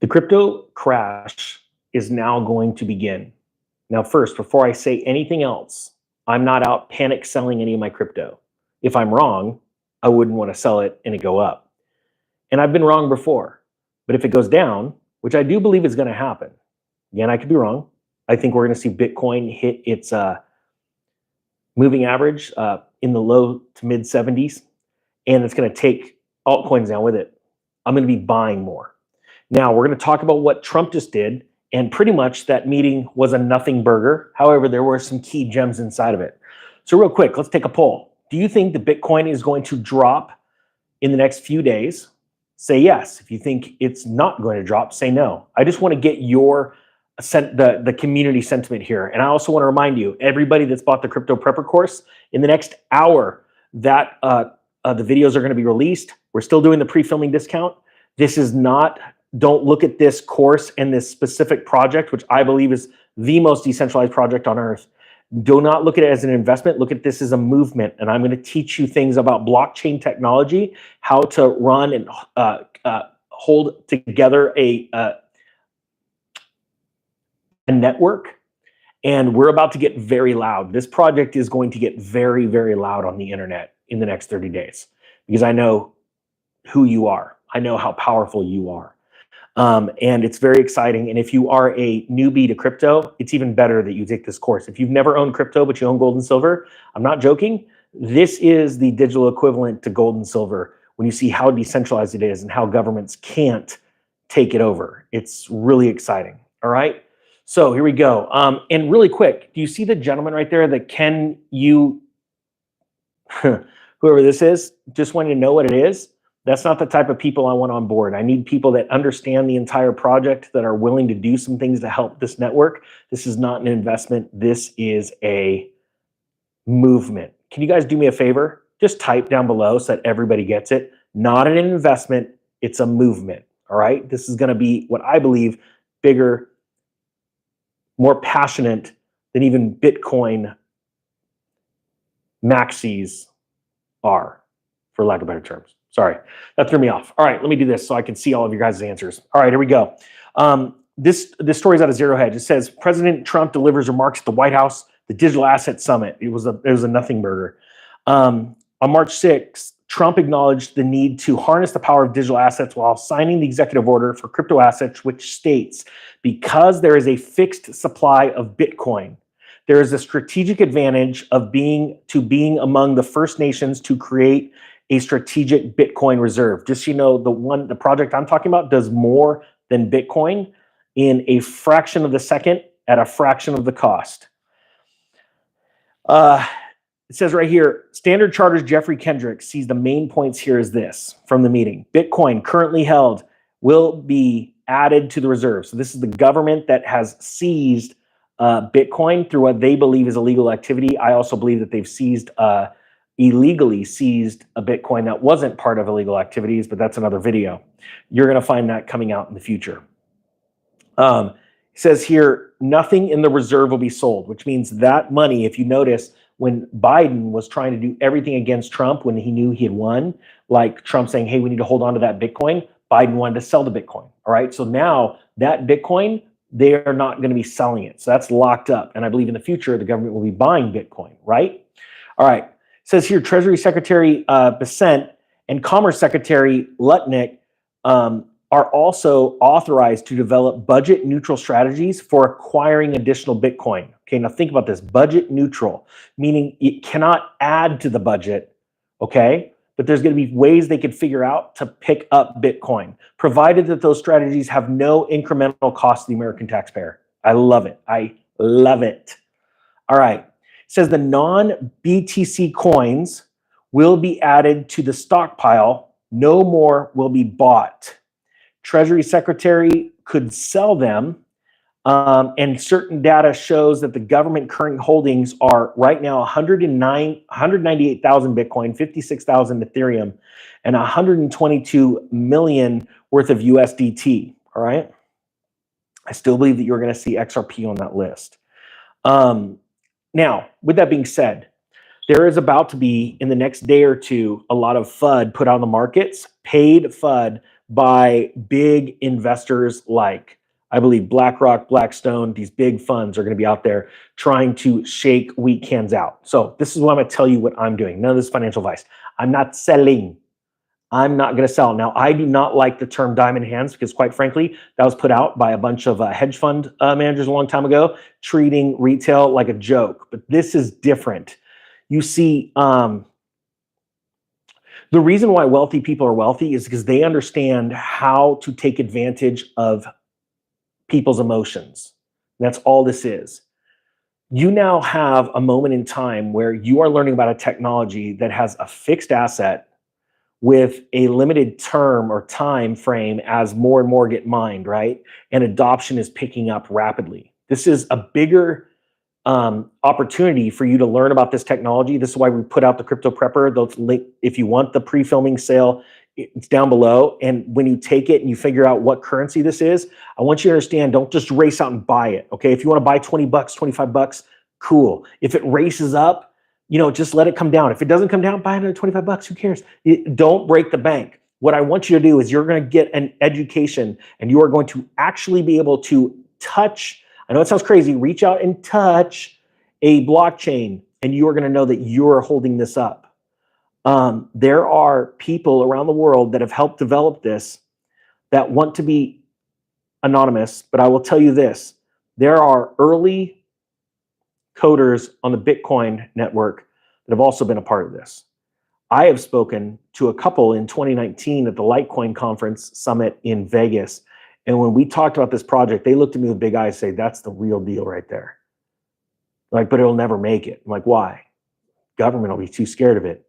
The crypto crash is now going to begin. Now, first, before I say anything else, I'm not out panic selling any of my crypto. If I'm wrong, I wouldn't want to sell it and it go up. And I've been wrong before. But if it goes down, which I do believe is going to happen, again, I could be wrong. I think we're going to see Bitcoin hit its moving average in the low to mid 70s, and it's going to take altcoins down with it. I'm going to be buying more. Now, we're going to talk about what Trump just did, and pretty much that meeting was a nothing burger. However, there were some key gems inside of it. So real quick, let's take a poll. Do you think the Bitcoin is going to drop in the next few days? Say yes. If you think it's not going to drop, say no. I just want to get your the community sentiment here. And I also want to remind you, everybody that's bought the Crypto Prepper course, in the next hour, that the videos are going to be released. We're still doing the pre-filming discount. This is not, don't look at this course and this specific project, which I believe is the most decentralized project on earth. Do not look at it as an investment. Look at this as a movement. And I'm going to teach you things about blockchain technology, how to run and hold together a network. And we're about to get very loud. This project is going to get very, very loud on the internet in the next 30 days because I know who you are. I know how powerful you are. And it's very exciting. And if you are a newbie to crypto, it's even better that you take this course. If you've never owned crypto, but you own gold and silver, I'm not joking. This is the digital equivalent to gold and silver when you see how decentralized it is and how governments can't take it over. It's really exciting. All right. So here we go. And really quick, do you see the gentleman right there that whoever this is, just wanting to know what it is? That's not the type of people I want on board. I need people that understand the entire project, that are willing to do some things to help this network. This is not an investment. This is a movement. Can you guys do me a favor? Just type down below so that everybody gets it. Not an investment. It's a movement. All right. This is going to be what I believe bigger, more passionate than even Bitcoin maxis are, for lack of better terms. Sorry, that threw me off. All right, let me do this so I can see all of your guys' answers. All right, here we go. This story is out of Zero Hedge. It says, President Trump delivers remarks at the White House, the Digital Asset Summit. It was a nothing burger. On March 6th, Trump acknowledged the need to harness the power of digital assets while signing the executive order for crypto assets, which states, because there is a fixed supply of Bitcoin, there is a strategic advantage of being among the first nations to create a strategic Bitcoin reserve. Just so you know, the project I'm talking about does more than Bitcoin in a fraction of the second at a fraction of the cost. It says right here, Standard Charter's Jeffrey Kendrick sees the main points here as this from the meeting. Bitcoin currently held will be added to the reserve. So this is the government that has seized Bitcoin through what they believe is illegal activity. I also believe that they've illegally seized a Bitcoin that wasn't part of illegal activities, but that's another video. You're going to find that coming out in the future. It says here, nothing in the reserve will be sold, which means that money, if you notice, when Biden was trying to do everything against Trump, when he knew he had won, like Trump saying, hey, we need to hold on to that Bitcoin, Biden wanted to sell the Bitcoin. All right. So now that Bitcoin, they are not going to be selling it. So that's locked up. And I believe in the future, the government will be buying Bitcoin. Right. All right. It says here, Treasury Secretary Bessent and Commerce Secretary Lutnick are also authorized to develop budget neutral strategies for acquiring additional Bitcoin. Okay, now think about this, budget neutral, meaning it cannot add to the budget, okay? But there's gonna be ways they could figure out to pick up Bitcoin, provided that those strategies have no incremental cost to the American taxpayer. I love it, I love it. All right, it says the non-BTC coins will be added to the stockpile, no more will be bought. Treasury Secretary could sell them, and certain data shows that the government current holdings are right now 198,000 Bitcoin, 56,000 Ethereum, and 122 million worth of USDT. All right. I still believe that you're going to see XRP on that list. Now, with that being said, there is about to be, in the next day or two, a lot of FUD put on the markets, paid FUD by big investors like, I believe, BlackRock, Blackstone. These big funds are going to be out there trying to shake weak hands out. So this is what I'm going to tell you what I'm doing. None of this financial advice. I'm not selling. I'm not going to sell. Now, I do not like the term diamond hands because, quite frankly, that was put out by a bunch of hedge fund managers a long time ago, treating retail like a joke. But this is different. You see, the reason why wealthy people are wealthy is because they understand how to take advantage of people's emotions. That's all this is. You now have a moment in time where you are learning about a technology that has a fixed asset with a limited term or time frame as more and more get mined, right? And adoption is picking up rapidly. This is a bigger opportunity for you to learn about this technology. This is why we put out the Crypto Prepper. Those link, if you want the pre-filming sale, it's down below. And when you take it and you figure out what currency this is, I want you to understand, don't just race out and buy it. Okay. If you want to buy 20 bucks, 25 bucks, cool. If it races up, just let it come down. If it doesn't come down, buy another 25 bucks. Who cares? Don't break the bank. What I want you to do is you're going to get an education and you are going to actually be able to touch. I know it sounds crazy. Reach out and touch a blockchain and you are going to know that you're holding this up. There are people around the world that have helped develop this that want to be anonymous, but I will tell you this. There are early coders on the Bitcoin network that have also been a part of this. I have spoken to a couple in 2019 at the Litecoin conference summit in Vegas. And when we talked about this project, they looked at me with big eyes and say, that's the real deal right there. Like, but it'll never make it. I'm like, why? Government will be too scared of it.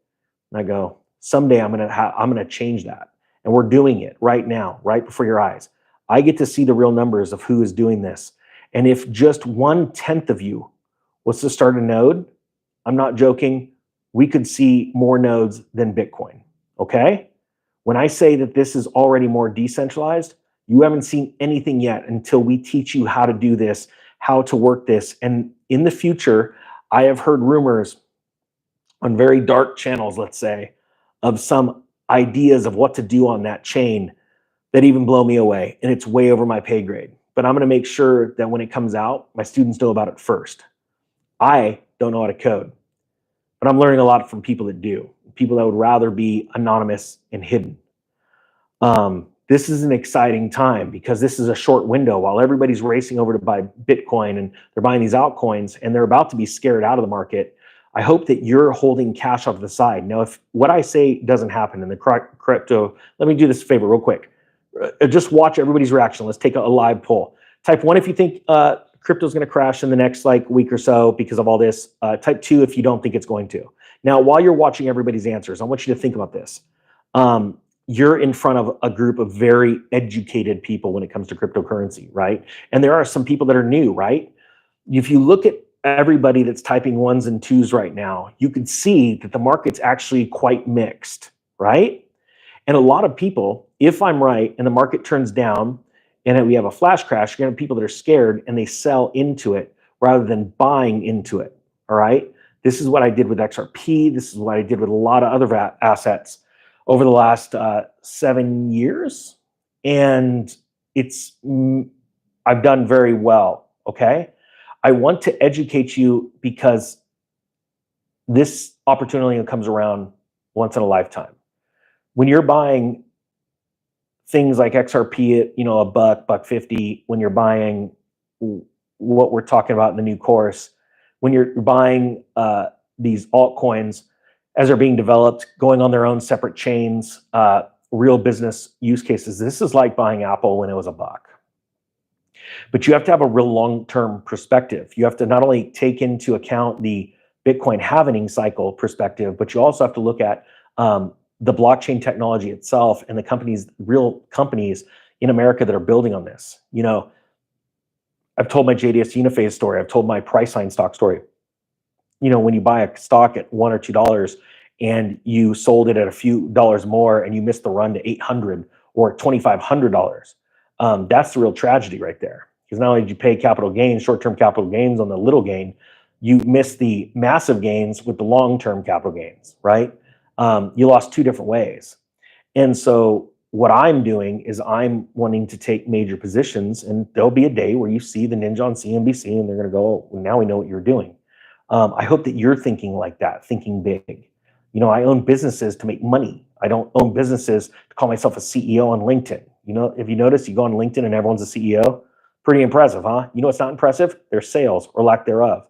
And I go, someday I'm gonna change that. And we're doing it right now, right before your eyes. I get to see the real numbers of who is doing this. And if just 1/10 of you was to start a node, I'm not joking, we could see more nodes than Bitcoin, okay? When I say that this is already more decentralized, you haven't seen anything yet until we teach you how to do this, how to work this. And in the future, I have heard rumors on very dark channels, let's say, of some ideas of what to do on that chain that even blow me away. And it's way over my pay grade. But I'm gonna make sure that when it comes out, my students know about it first. I don't know how to code, but I'm learning a lot from people that do, people that would rather be anonymous and hidden. This is an exciting time because this is a short window while everybody's racing over to buy Bitcoin and they're buying these altcoins and they're about to be scared out of the market. I hope that you're holding cash off the side. Now, if what I say doesn't happen in the crypto, let me do this favor real quick. Just watch everybody's reaction. Let's take a live poll. Type 1 if you think crypto is going to crash in the next week or so because of all this. Type 2 if you don't think it's going to. Now, while you're watching everybody's answers, I want you to think about this. You're in front of a group of very educated people when it comes to cryptocurrency, right? And there are some people that are new, right? If you look at everybody that's typing 1s and 2s right now, you can see that the market's actually quite mixed, right? And a lot of people, if I'm right, and the market turns down, and we have a flash crash, you're going to have people that are scared and they sell into it rather than buying into it. All right. This is what I did with XRP. This is what I did with a lot of other assets over the last 7 years. And I've done very well. Okay. I want to educate you because this opportunity comes around once in a lifetime. When you're buying things like XRP at $1.50, when you're buying what we're talking about in the new course, when you're buying these altcoins as they're being developed, going on their own separate chains, real business use cases. This is like buying Apple when it was $1. But you have to have a real long-term perspective. You have to not only take into account the Bitcoin halving cycle perspective, but you also have to look at the blockchain technology itself and the real companies in America that are building on this. I've told my JDS Uniphase story. I've told my Priceline stock story. When you buy a stock at $1 or $2 and you sold it at a few dollars more and you missed the run to $800 or $2,500, that's the real tragedy right there. Because not only did you pay capital gains, short-term capital gains on the little gain, you missed the massive gains with the long-term capital gains, right? You lost two different ways. And so what I'm doing is I'm wanting to take major positions, and there'll be a day where you see the ninja on CNBC and they're going to go, oh, well, now we know what you're doing. I hope that you're thinking like that, thinking big. I own businesses to make money. I don't own businesses to call myself a CEO on LinkedIn. If you notice, you go on LinkedIn and everyone's a CEO. Pretty impressive, huh? What's not impressive? Their sales or lack thereof,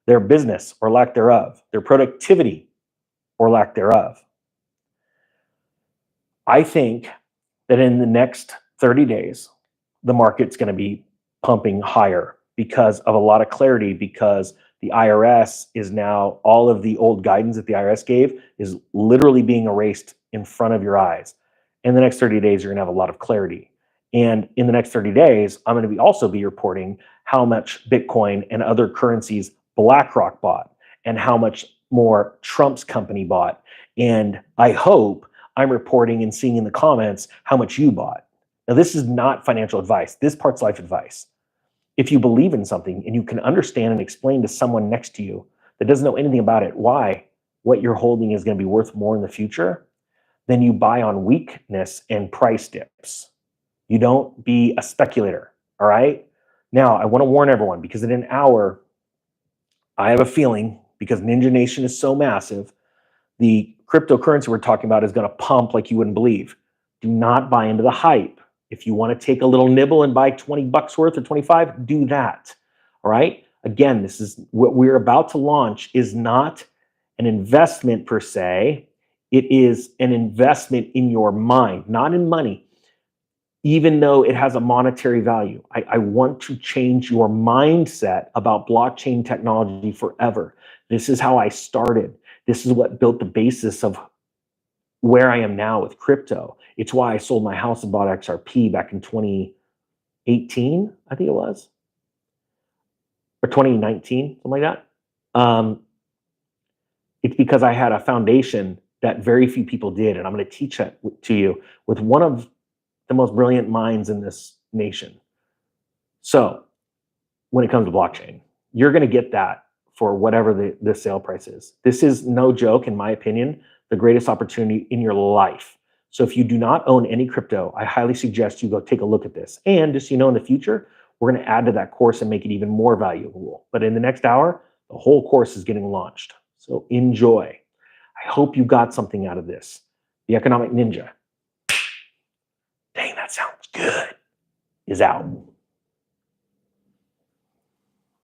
their business or lack thereof, their productivity or lack thereof. I think that in the next 30 days, the market's going to be pumping higher because of a lot of clarity, because the IRS is now, all of the old guidance that the IRS gave is literally being erased in front of your eyes. In the next 30 days, you're going to have a lot of clarity. And in the next 30 days, I'm going to also be reporting how much Bitcoin and other currencies BlackRock bought and how much more Trump's company bought. And I hope I'm reporting and seeing in the comments how much you bought. Now, this is not financial advice. This part's life advice. If you believe in something and you can understand and explain to someone next to you that doesn't know anything about it, why what you're holding is going to be worth more in the future, then you buy on weakness and price dips. You don't be a speculator, all right? Now, I want to warn everyone, because in an hour, I have a feeling, because Ninja Nation is so massive, the cryptocurrency we're talking about is going to pump like you wouldn't believe. Do not buy into the hype. If you want to take a little nibble and buy 20 bucks worth or 25, do that. All right. Again, this is what we're about to launch is not an investment per se. It is an investment in your mind, not in money, even though it has a monetary value. I want to change your mindset about blockchain technology forever. This is how I started. This is what built the basis of where I am now with crypto. It's why I sold my house and bought XRP back in 2018, I think it was, or 2019, something like that. It's because I had a foundation that very few people did, and I'm going to teach that to you with one of the most brilliant minds in this nation. So when it comes to blockchain, you're going to get that for whatever the sale price is. This is no joke, in my opinion, the greatest opportunity in your life. So if you do not own any crypto, I highly suggest you go take a look at this. And just so you know, in the future, we're going to add to that course and make it even more valuable. But in the next hour, the whole course is getting launched. So enjoy. I hope you got something out of this. The Economic Ninja, dang, that sounds good, is out.